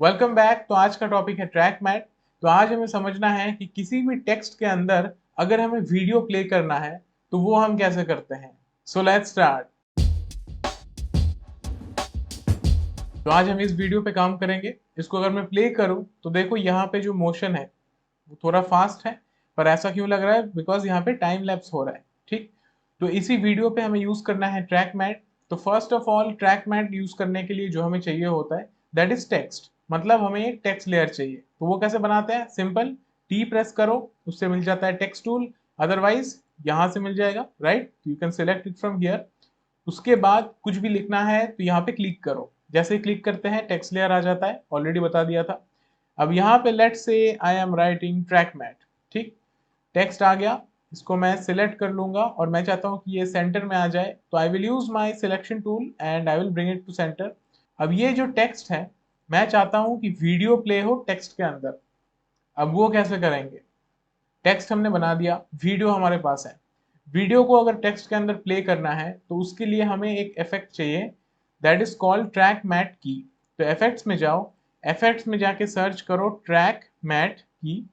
Welcome back. तो आज का टॉपिक है ट्रैक मैट। तो आज हमें समझना है कि किसी भी टेक्स्ट के अंदर अगर हमें वीडियो प्ले करना है तो वो हम कैसे करते हैं। So let's start. तो आज हम इस वीडियो पे काम करेंगे। इसको अगर मैं प्ले करूं तो देखो यहाँ पे जो मोशन है वो थोड़ा फास्ट है, पर ऐसा क्यों लग रहा है? बिकॉज यहाँ पे टाइम लैप्स हो रहा है। ठीक, तो इसी वीडियो पे हमें यूज करना है ट्रैक मैट। तो first of all track matte use करने के लिए जो हमें चाहिए होता है दैट इज टेक्स्ट। मतलब हमें एक टेक्स्ट लेयर चाहिए। तो वो कैसे बनाते हैं? सिंपल, टी प्रेस करो, उससे मिल जाता है टेक्स्ट टूल। अदरवाइज यहाँ से मिल जाएगा, right? You can select it from here. उसके बाद कुछ भी लिखना है तो यहाँ पे क्लिक करो। जैसे क्लिक करते हैं टेक्स्ट लेयर आ जाता है, ऑलरेडी बता दिया था। अब यहाँ पे let's say I am writing track matte. ठीक, टेक्स्ट आ गया। इसको मैं सिलेक्ट कर लूंगा और मैं चाहता हूँ कि ये सेंटर में आ जाए, तो I will use my selection tool and I will bring it to centre. अब ये जो टेक्स्ट है, मैं चाहता हूँ कि वीडियो प्ले हो टेक्स्ट के अंदर। अब वो कैसे करेंगे? टेक्स्ट हमने बना दिया, वीडियो हमारे पास है। वीडियो को अगर टेक्स्ट के अंदर प्ले करना है तो उसके लिए हमें एक इफेक्ट चाहिए that is called track matte की। तो इफेक्ट्स में जाओ, इफेक्ट्स में जाके सर्च करो ट्रैक मैट की,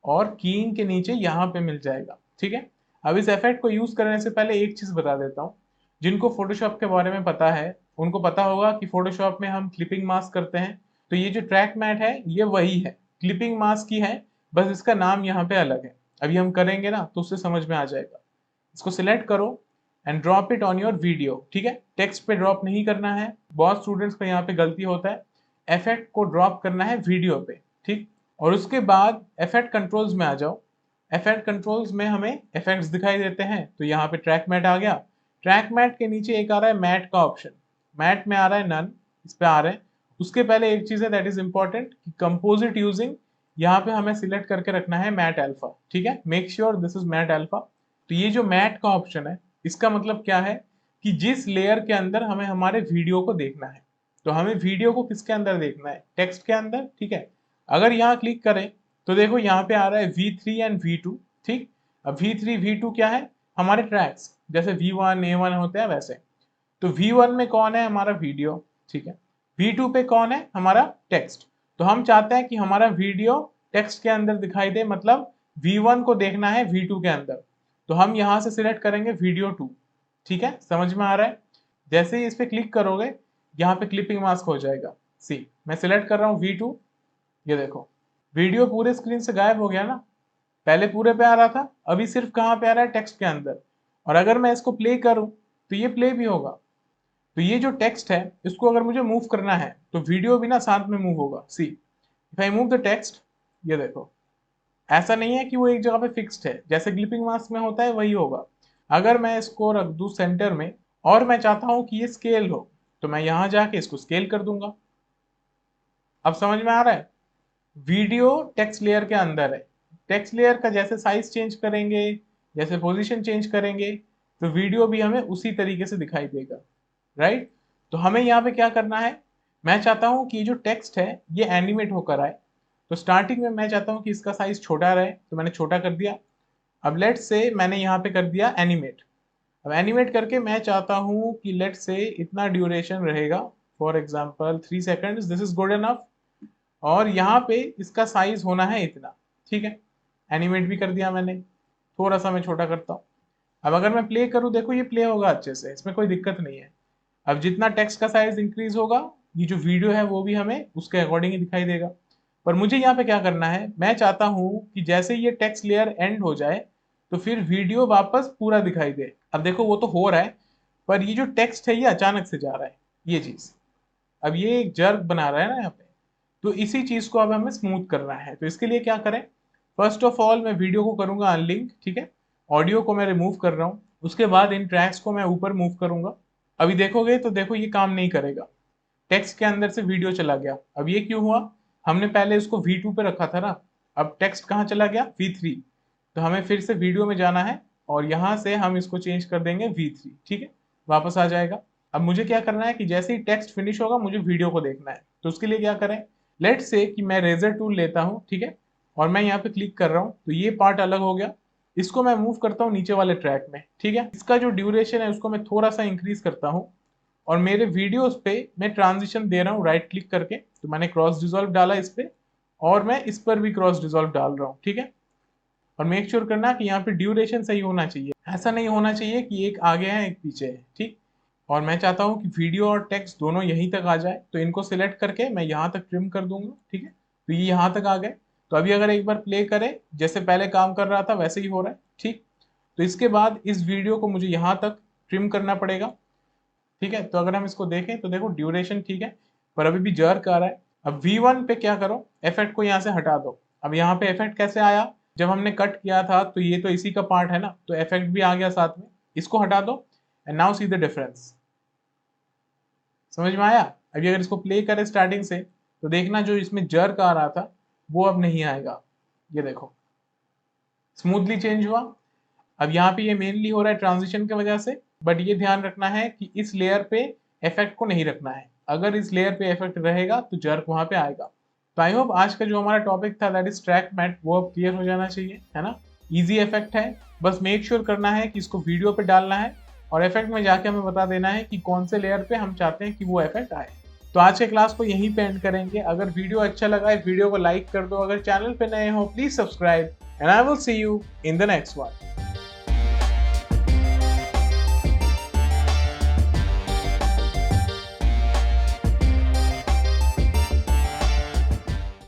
और कीइंग के नीचे यहाँ पे मिल जाएगा। ठीक है, अब इस इफेक्ट को यूज करने से पहले एक चीज बता देता हूँ। जिनको फोटोशॉप के बारे में पता है उनको पता होगा कि फोटोशॉप में हम क्लिपिंग मास्क करते हैं। तो ये जो ट्रैक मैट है ये वही है, क्लिपिंग मास्क की है, बस इसका नाम यहाँ पे अलग है। अभी हम करेंगे ना तो उससे समझ में आ जाएगा। इसको सिलेक्ट करो and drop it on your video. ठीक है, टेक्स्ट पे ड्रॉप नहीं करना है, बहुत स्टूडेंट्स का यहाँ पे गलती होता है। इफेक्ट को ड्रॉप करना है वीडियो पे। ठीक, और उसके बाद इफेक्ट कंट्रोल्स में आ जाओ। इफेक्ट कंट्रोल्स में हमें इफेक्ट्स दिखाई देते हैं, तो यहाँ पे ट्रैक मैट आ गया। ट्रैक मैट के नीचे एक आ रहा है मैट का ऑप्शन, मैट में आ रहा है नन, इस पे आ रहे हैं। उसके पहले एक चीज है दैट इज इंपॉर्टेंट कि कंपोजिट यूजिंग, यहाँ पे हमें सिलेक्ट करके रखना है मैट अल्फा। ठीक है, make sure this is matte alpha. तो ये जो मैट का ऑप्शन है इसका मतलब क्या है कि जिस लेयर के अंदर हमें हमारे वीडियो को देखना है, तो हमें वीडियो को किसके अंदर देखना है? टेक्स्ट के अंदर। ठीक है, अगर यहाँ क्लिक करें तो देखो यहाँ पे आ रहा है V3 एंड V2। ठीक, अब V3 V2 क्या है? हमारे ट्रैक्स, जैसे V1 A1 होते हैं वैसे। तो V1 में कौन है? हमारा वीडियो। ठीक है, V2 पे कौन है? हमारा टेक्स्ट। तो हम चाहते हैं कि हमारा वीडियो टेक्स्ट के अंदर दिखाई दे, मतलब V1 को देखना है V2 के अंदर। तो हम यहाँ से सिलेक्ट करेंगे वीडियो 2। ठीक है, समझ में आ रहा है? जैसे ही इस पे क्लिक करोगे यहाँ पे क्लिपिंग मास्क हो जाएगा। सी, मैं सिलेक्ट कर रहा हूँ V2। ये देखो, वीडियो पूरे स्क्रीन से गायब हो गया ना। पहले पूरे पे आ रहा था, अभी सिर्फ कहाँ पे आ रहा है? टेक्स्ट के अंदर। और अगर मैं इसको प्ले करूं तो ये प्ले भी होगा। तो ये जो टेक्स्ट है इसको अगर मुझे मूव करना है तो वीडियो भी ना साथ में मूव होगा। See, if I move the text, ये देखो, ऐसा नहीं है कि वो एक जगह पे फिक्स्ड है, जैसे क्लिपिंग मास्क में होता है वही होगा। अगर मैं इसको रख दूं सेंटर में और मैं चाहता हूं कि ये स्केल हो, तो मैं यहां जाके इसको स्केल कर दूंगा। अब समझ में आ रहा है? वीडियो टेक्स्ट लेयर के अंदर है। टेक्स्ट लेयर का जैसे साइज चेंज करेंगे, जैसे पोजीशन चेंज करेंगे, तो वीडियो भी हमें उसी तरीके से दिखाई देगा, राइट? तो हमें यहाँ पे क्या करना है? मैं चाहता हूँ कि जो टेक्स्ट है ये एनिमेट होकर आए। तो स्टार्टिंग में मैं चाहता हूँ कि इसका साइज छोटा रहे, तो मैंने छोटा कर दिया। अब लेट से मैंने यहाँ पे कर दिया एनिमेट। अब एनिमेट करके मैं चाहता हूँ कि लेट से इतना ड्यूरेशन रहेगा, for example 3 seconds, this is good enough. और यहाँ पे इसका साइज होना है इतना। ठीक है, एनिमेट भी कर दिया मैंने। थोड़ा सा मैं छोटा करता हूँ। अब अगर मैं प्ले करूँ, देखो ये प्ले होगा अच्छे से, इसमें कोई दिक्कत नहीं है। अब जितना टेक्स्ट का साइज इंक्रीज होगा, ये जो वीडियो है वो भी हमें उसके अकॉर्डिंग ही दिखाई देगा। पर मुझे यहाँ पे क्या करना है? मैं चाहता हूँ कि जैसे ये टेक्स्ट लेयर एंड हो जाए तो फिर वीडियो वापस पूरा दिखाई दे। अब देखो वो तो हो रहा है, पर ये जो टेक्स्ट है ये अचानक से जा रहा है, ये चीज। अब ये एक जर्क बना रहा है ना यहाँ पे। तो इसी चीज को अब हमें स्मूथ करना है। तो इसके लिए क्या करें? फर्स्ट ऑफ ऑल मैं वीडियो को करूंगा अनलिंक। ठीक है, ऑडियो को मैं रिमूव कर रहा हूँ। उसके बाद इन ट्रैक्स को मैं ऊपर मूव करूंगा। अभी देखोगे तो देखो ये काम नहीं करेगा, टेक्स्ट के अंदर से वीडियो चला गया। अब ये क्यों हुआ? हमने पहले इसको V2 पे रखा था ना। अब टेक्स्ट कहाँ चला गया? V3। तो हमें फिर से वीडियो में जाना है और यहाँ से हम इसको चेंज कर देंगे V3। ठीक है, वापस आ जाएगा। अब मुझे क्या करना है कि जैसे ही टेक्स्ट फिनिश होगा मुझे वीडियो को देखना है। तो उसके लिए क्या करें? लेट से कि मैं रेजर टूल लेता हूँ। ठीक है, और मैं यहाँ पे क्लिक कर रहा हूँ तो ये पार्ट अलग हो गया। इसको मैं मूव करता हूँ नीचे वाले ट्रैक में। ठीक है, इसका जो ड्यूरेशन है उसको मैं थोड़ा सा इंक्रीज करता हूँ, और मेरे वीडियोस पे मैं ट्रांजिशन दे रहा हूँ राइट क्लिक करके, तो मैंने क्रॉस डिजॉल्व डाला इस पे, और मैं इस पर भी क्रॉस डिजॉल्व डाल रहा हूँ, ठीक है। और मेक श्योर करना कि यहाँ पे ड्यूरेशन सही होना चाहिए, ऐसा नहीं होना चाहिए कि एक आगे है एक पीछे है, ठीक। और मैं चाहता हूँ कि वीडियो और टेक्स्ट दोनों यहीं तक आ जाए, तो इनको सिलेक्ट करके मैं यहाँ तक ट्रिम कर दूंगा, ठीक है। तो ये यहाँ तक आ गए। तो अभी अगर एक बार प्ले करें, जैसे पहले काम कर रहा था वैसे ही हो रहा है, ठीक। तो इसके बाद इस वीडियो को मुझे यहाँ तक ट्रिम करना पड़ेगा, ठीक है। तो अगर हम इसको देखें तो देखो ड्यूरेशन ठीक है, पर अभी भी जर्क आ रहा है। अब V1 पे क्या करो, इफेक्ट को यहाँ से हटा दो। अब यहाँ पे इफेक्ट कैसे आया, जब हमने कट किया था तो ये तो इसी का पार्ट है ना, तो इफेक्ट भी आ गया साथ में, इसको हटा दो and now see the difference. समझ में आया। अभी अगर इसको प्ले करें स्टार्टिंग से, तो देखना जो इसमें जर्क आ रहा था वो अब नहीं आएगा, ये देखो स्मूथली चेंज हुआ। अब यहाँ पे ये मेनली हो रहा है ट्रांजिशन की वजह से, बट ये ध्यान रखना है कि इस लेयर पे इफेक्ट को नहीं रखना है, अगर इस लेयर पे इफेक्ट रहेगा तो जर्क वहां पे आएगा। तो आई होप आज का जो हमारा टॉपिक था दैट इज ट्रैक मैट, वो अब क्लियर हो जाना चाहिए, है ना। इजी इफेक्ट है, बस मेक श्योर करना है कि इसको वीडियो पे डालना है और इफेक्ट में जाके हमें बता देना है कि कौन से लेयर पे हम चाहते हैं कि वो इफेक्ट आए। तो आज के क्लास को यहीं पे एंड करेंगे। अगर वीडियो अच्छा लगा है वीडियो को लाइक कर दो, अगर चैनल पे नए हो please subscribe and I will see you in the next one.